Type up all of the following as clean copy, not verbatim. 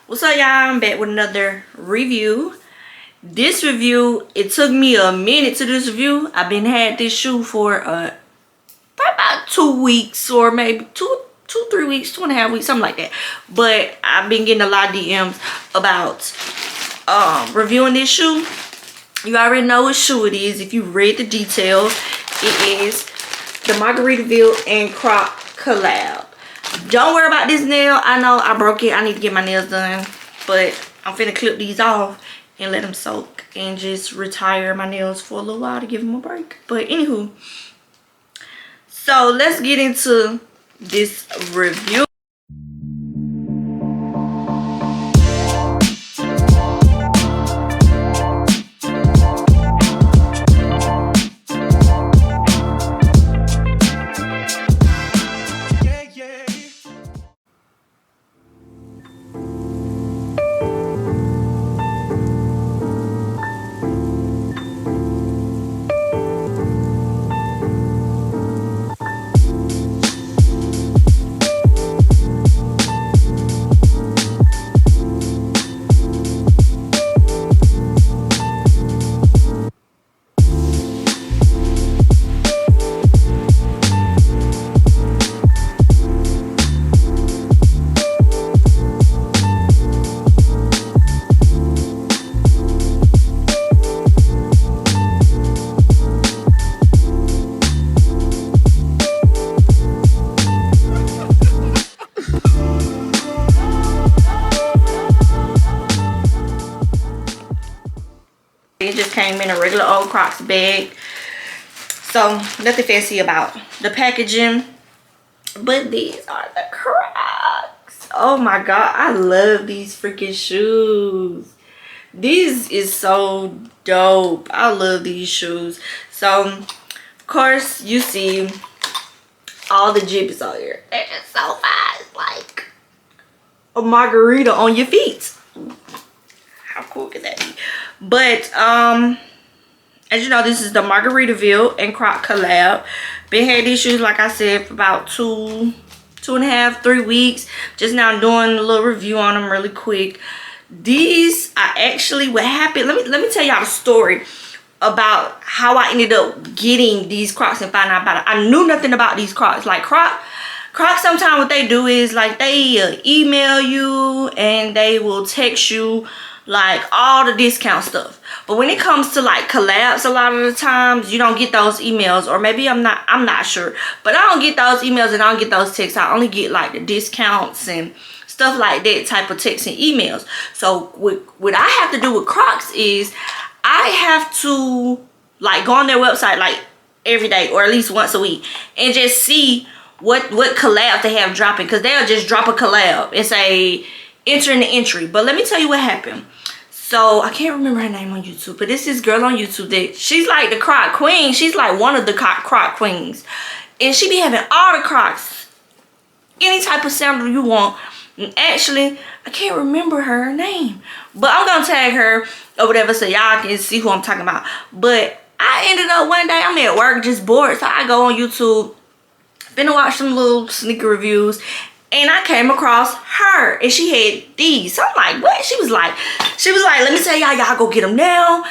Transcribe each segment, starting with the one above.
What's up, y'all? I'm back with another review. This review, it took me a minute to do this review. I've been had this shoe for probably about 2 weeks, or maybe two, 3 weeks, 2.5 weeks, something like that. But I've been getting a lot of DMs about reviewing this shoe. You already know what shoe it is if you read the details. It is the Margaritaville X Croc Collab. Don't worry about this nail. I know I broke it. I need to get my nails done. But I'm finna clip these off and let them soak and just retire my nails for a little while to give them a break. But anywho, so let's get into this review. It just came in a regular old Crocs bag, so nothing fancy about the packaging. But these are the Crocs. Oh my god, I love these freaking shoes. These is so dope. I love these shoes. So of course you see all the gibbets out here. They're just so fast, like a margarita on your feet. How cool could that be? But as you know, this is the Margaritaville X Croc Collab. Been had these shoes, like I said, for about 2.5, 3 weeks. Just now doing a little review on them really quick. These are actually what happened. Let me tell y'all the story about how I ended up getting these Crocs and finding out about it. I knew nothing about these Crocs. Like Crocs sometimes what they do is like they email you and they will text you like all the discount stuff. But when it comes to like collabs, a lot of the times you don't get those emails, or maybe I'm not sure, but I don't get those emails and I don't get those texts. I only get like the discounts and stuff like that type of texts and emails. So what I have to do with Crocs is I have to like go on their website like every day or at least once a week and just see what collab they have dropping, because they'll just drop a collab and say enter in the entry. But let me tell you what happened. So I can't remember her name on YouTube, but this girl on YouTube that she's like the Croc queen. She's like one of the Croc queens, and she be having all the Crocs, any type of sandal you want. And actually, I can't remember her name, but I'm gonna tag her or whatever so y'all can see who I'm talking about. But I ended up one day, I'm at work just bored, so I go on YouTube, finna watch some little sneaker reviews, and I came across her and she had these. So I'm like, what? She was like, let me tell y'all go get them now.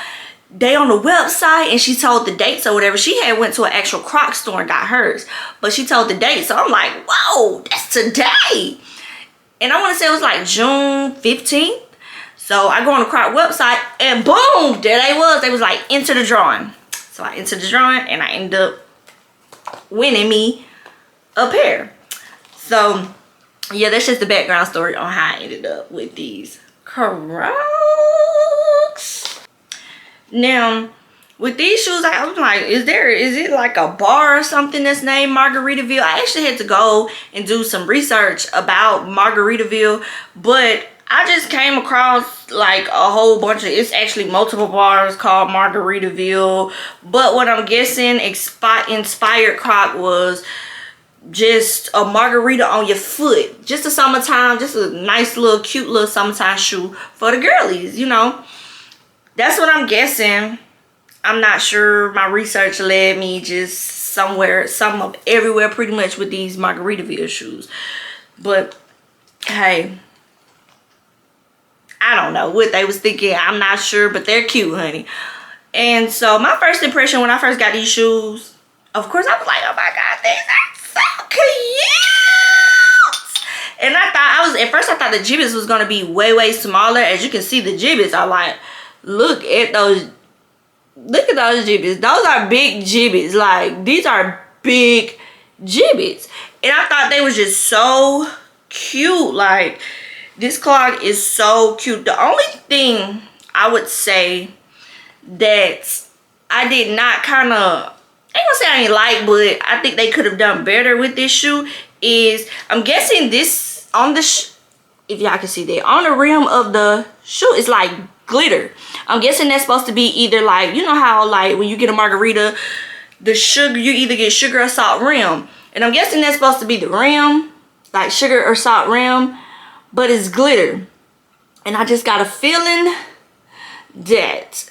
They on the website, and she told the dates or whatever. She had went to an actual Croc store and got hers, but she told the date. So I'm like, whoa, that's today. And I want to say it was like June 15th. So I go on the Croc website and boom, there they was. They was like, enter the drawing. So I entered the drawing and I ended up winning me a pair. So yeah, that's just the background story on how I ended up with these Crocs. Now, with these shoes, I was like, is it like a bar or something that's named Margaritaville? I actually had to go and do some research about Margaritaville, but I just came across like a whole bunch of, it's actually multiple bars called Margaritaville. But what I'm guessing inspired Croc was just a margarita on your foot. Just a summertime, just a nice little cute little summertime shoe for the girlies, you know. That's what I'm guessing. I'm not sure. My research led me just somewhere, some of everywhere pretty much with these Margaritaville shoes. But hey, I don't know what they was thinking. I'm not sure, but they're cute, honey. And so my first impression when I first got these shoes, of course, I was like, oh my God, these are so cute. And at first I thought the gibbets was gonna be way, way smaller. As you can see, the gibbets are like, look at those gibbets. Those are big gibbets. Like, these are big gibbets. And I thought they was just so cute. Like, this clog is so cute. The only thing I would say that I did not kind of, I ain't gonna say I ain't like, but I think they could have done better with this shoe is, I'm guessing this on the, if y'all can see that, on the rim of the shoe is like glitter. I'm guessing that's supposed to be either like, you know how like when you get a margarita, the sugar, you either get sugar or salt rim. And I'm guessing that's supposed to be the rim, like sugar or salt rim, but it's glitter. And I just got a feeling that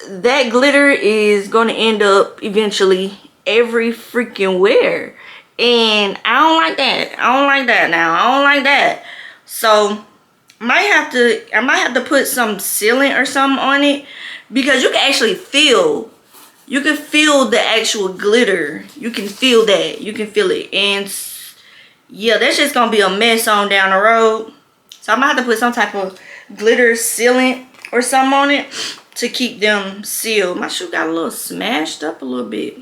glitter is going to end up eventually every freaking wear. And I don't like that. I don't like that now. I don't like that. So I might have to put some sealant or something on it, because you can actually feel, you can feel the actual glitter. You can feel that. You can feel it. And yeah, that's just going to be a mess on down the road. So I might have to put some type of glitter sealant or something on it to keep them sealed. My shoe got a little smashed up a little bit.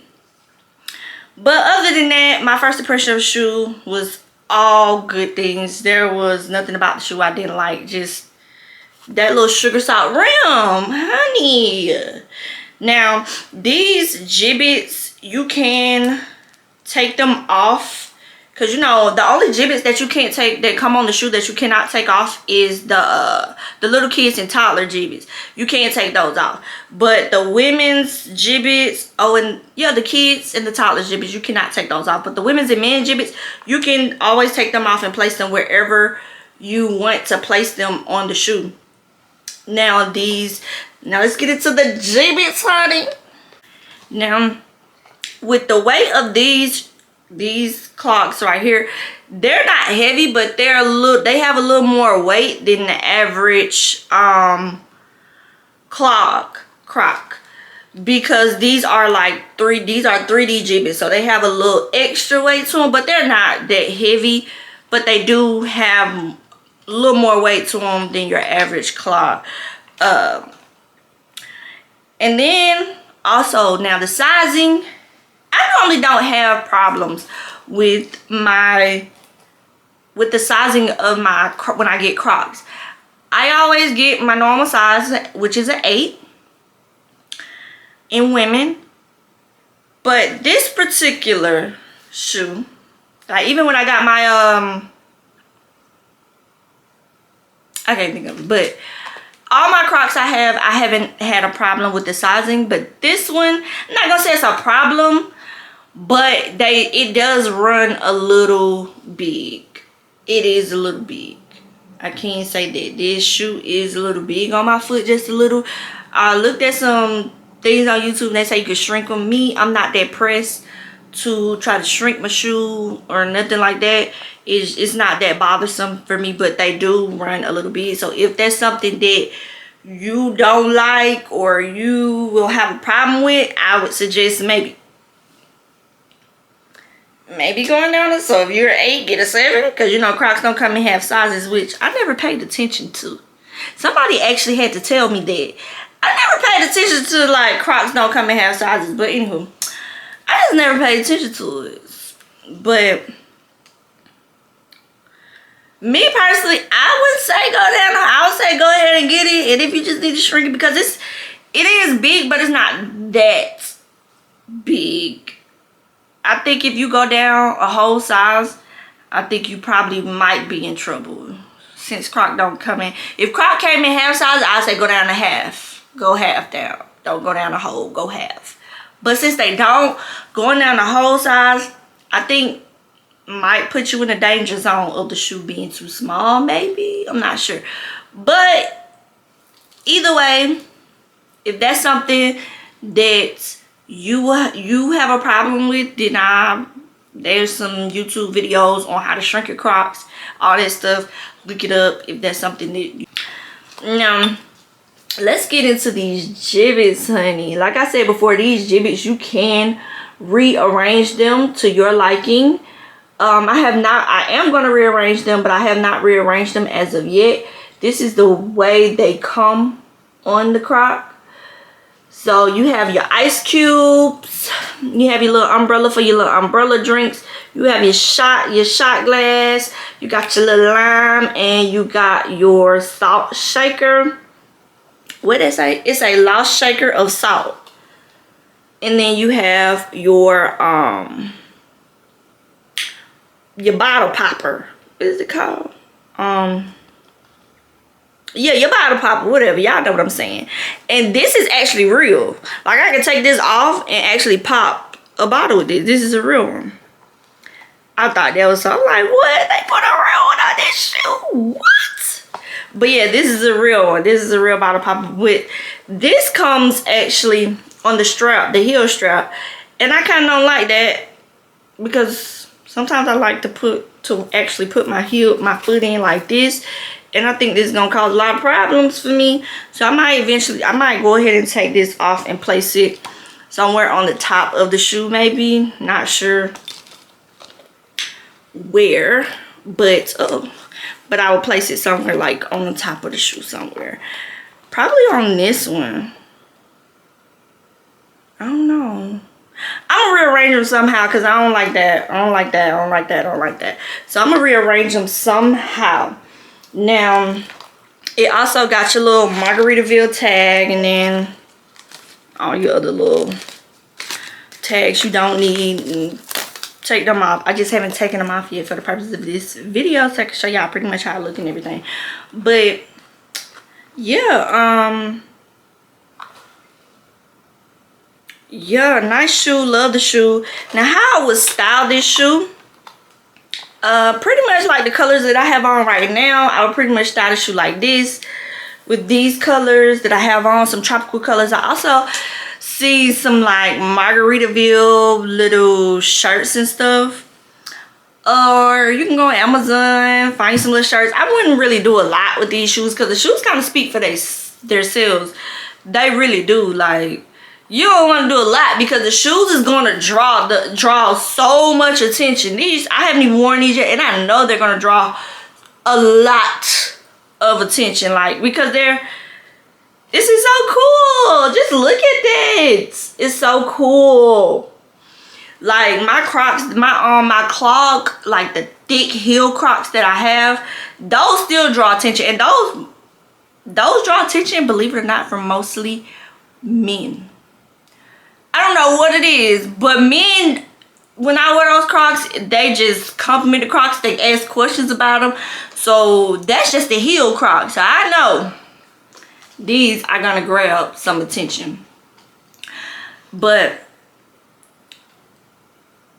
But other than that, my first impression of the shoe was all good things. There was nothing about the shoe I didn't like. Just that little sugar salt rim, honey. Now, these gibbets, you can take them off. Because, you know, the only gibbets that you can't take, that come on the shoe that you cannot take off is the little kids and toddler gibbets. You can't take those off. But the women's gibbets, oh, and yeah, the kids and the toddler gibbets, you cannot take those off. But the women's and men's gibbets, you can always take them off and place them wherever you want to place them on the shoe. Now, let's get into the gibbets, honey. Now, with the weight of these clogs right here, they're not heavy, but they have a little more weight than the average croc, because these are 3D gibbets, so they have a little extra weight to them, but they're not that heavy, but they do have a little more weight to them than your average clog. And then also, now the sizing, I normally don't have problems with the sizing of when I get Crocs. I always get my normal size, which is an 8 in women. But this particular shoe, like even when I got my I can't think of it, but all my Crocs I haven't had a problem with the sizing. But this one, I'm not gonna say it's a problem, but it does run a little big. It is a little big. I can't say that. This shoe is a little big on my foot, just a little. I looked at some things on YouTube and they say you can shrink them. Me, I'm not that pressed to try to shrink my shoe or nothing like that. It's not that bothersome for me, but they do run a little big. So if that's something that you don't like or you will have a problem with, I would suggest maybe going down to, so if you're an 8, get a 7, because you know Crocs don't come in half sizes, which I never paid attention to. Somebody actually had to tell me that. I never paid attention to, like, Crocs don't come in half sizes, but anywho, I just never paid attention to it. But me personally, I wouldn't say go down. I would say go ahead and get it, and if you just need to shrink it, because it is big, but it's not that big. I think if you go down a whole size, I think you probably might be in trouble, since Croc don't come in. If Croc came in half size, I'd say go down to half. Go half down. Don't go down a whole, go half. But since they don't, going down the whole size, I think might put you in the danger zone of the shoe being too small, maybe. I'm not sure. But either way, if that's something that you have a problem with, then there's some YouTube videos on how to shrink your Crocs, all that stuff. Look it up if that's something that let's get into these gibbets, honey. Like I said before, these gibbets, you can rearrange them to your liking. I am going to rearrange them, but I have not rearranged them as of yet. This is the way they come on the Croc. So you have your ice cubes, you have your little umbrella for your little umbrella drinks, you have your shot glass, you got your little lime, and you got your salt shaker. What is it? It's a lost shaker of salt. And then you have your bottle popper. What is it called? Yeah, your bottle popper, whatever. Y'all know what I'm saying. And this is actually real. Like, I can take this off and actually pop a bottle with this. This is a real one. I thought that was so. I'm like, what? They put a real one on this shoe? What? But yeah, this is a real one. This is a real bottle popper. With this comes actually on the strap, the heel strap. And I kind of don't like that, because sometimes I like to actually put my foot in like this. And I think this is going to cause a lot of problems for me. So I might go ahead and take this off and place it somewhere on the top of the shoe maybe. Not sure where. But I will place it somewhere like on the top of the shoe somewhere. Probably on this one. I don't know. I'm going to rearrange them somehow, because I don't like that. I don't like that. I don't like that. I don't like that. So I'm going to rearrange them somehow. Now, it also got your little Margaritaville tag, and then all your other little tags you don't need, and take them off. I just haven't taken them off yet for the purposes of this video, so I can show y'all pretty much how I look and everything. But yeah, yeah, nice shoe. Love the shoe. Now, how I would style this shoe, pretty much like the colors that I have on right now, I would pretty much style the shoe like this, with these colors that I have on, some tropical colors. I also see some like Margaritaville little shirts and stuff. Or you can go on Amazon, find some little shirts. I wouldn't really do a lot with these shoes, because the shoes kind of speak for themselves. They really do. Like, you don't want to do a lot, because the shoes is going to draw so much attention. These, I haven't even worn these yet, and I know they're going to draw a lot of attention. Like, because this is so cool. Just look at that. It's so cool. Like, my Crocs, my clog, like the thick heel Crocs that I have, those still draw attention. And those draw attention, believe it or not, from mostly men. I don't know what it is, but men, when I wear those Crocs, they just compliment the Crocs. They ask questions about them. So that's just the heel Crocs. So I know these are gonna grab some attention. But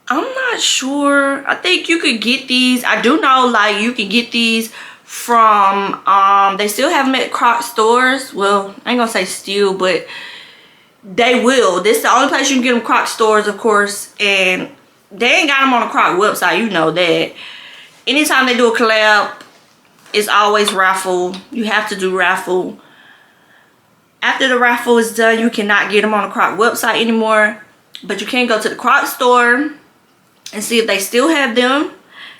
I'm not sure. I think you could get these. I do know, like, you can get these from they still have them at Croc stores. Well, I ain't gonna say still, but they will. This is the only place you can get them, Croc stores, of course. And they ain't got them on the Croc website, you know that. Anytime they do a collab, it's always raffle. You have to do raffle. After the raffle is done, you cannot get them on the Croc website anymore. But you can go to the Croc store and see if they still have them,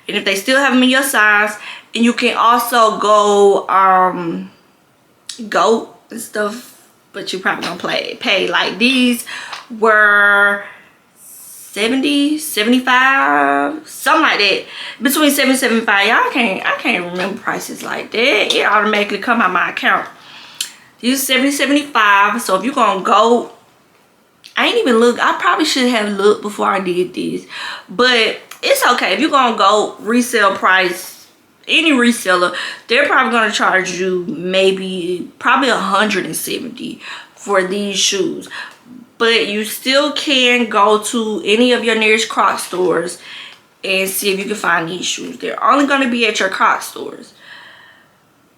and if they still have them in your size. And you can also go GOAT and stuff. But you probably gonna pay like these were 70, 75, something like that. Between 70 and 75. Y'all I can't remember prices like that. It automatically come out my account. These 70, 75. So if you're gonna go, I ain't even look. I probably should have looked before I did this. But it's okay. If you're gonna go resale price, any reseller, they're probably going to charge you probably 170 for these shoes. But you still can go to any of your nearest Croc stores and see if you can find these shoes. They're only going to be at your Croc stores.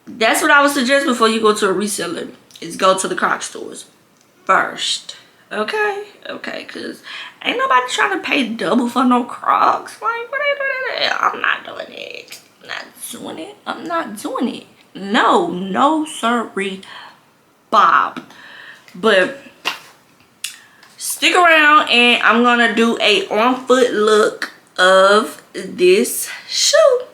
That's what I would suggest before you go to a reseller, is go to the Croc stores first. Okay, because ain't nobody trying to pay double for no Crocs. Like, I'm not doing it. I'm not doing it. No, sorry. bob. But stick around and I'm gonna do a on foot look of this shoe.